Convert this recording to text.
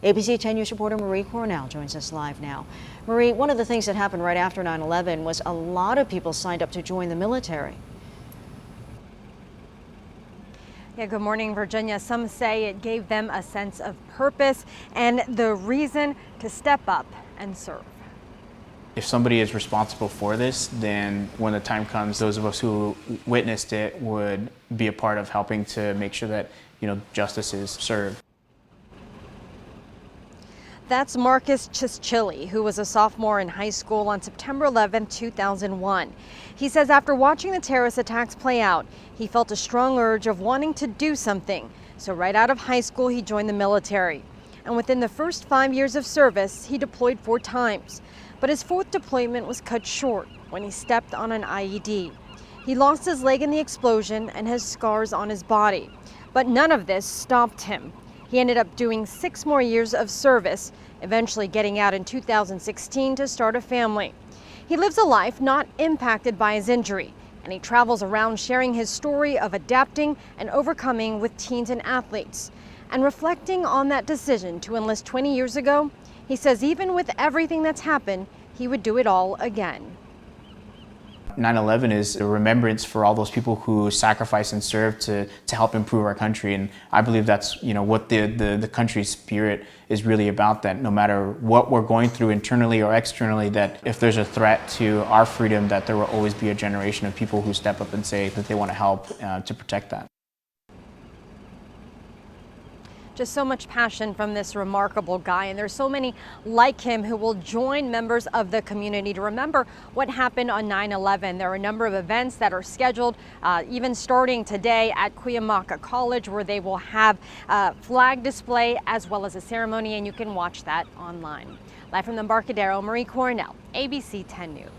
ABC 10 News reporter Marie Cornell joins us live now. Marie, one of the things that happened right after 9/11 was a lot of people signed up to join the military. Yeah, good morning, Virginia. Some say it gave them a sense of purpose and the reason to step up and serve. If somebody is responsible for this, then when the time comes, those of us who witnessed it would be a part of helping to make sure that, justice is served. That's Marcus Chischilly, who was a sophomore in high school on September 11, 2001. He says after watching the terrorist attacks play out, he felt a strong urge of wanting to do something. So right out of high school, he joined the military. And within the first 5 years of service, he deployed 4 times. But his 4th deployment was cut short when he stepped on an IED. He lost his leg in the explosion and has scars on his body. But none of this stopped him. He ended up doing 6 more years of service, eventually getting out in 2016 to start a family. He lives a life not impacted by his injury, and he travels around sharing his story of adapting and overcoming with teens and athletes. And reflecting on that decision to enlist 20 years ago, he says even with everything that's happened, he would do it all again. 9/11 is a remembrance for all those people who sacrificed and served to help improve our country. And I believe that's what the country's spirit is really about, that no matter what we're going through internally or externally, that if there's a threat to our freedom, that there will always be a generation of people who step up and say that they want to help to protect that. Just so much passion from this remarkable guy, and there's so many like him who will join members of the community to remember what happened on 9/11. There are a number of events that are scheduled, even starting today at Cuyamaca College, where they will have a flag display as well as a ceremony, and you can watch that online. Live from the Embarcadero, Marie Cornell, ABC 10 News.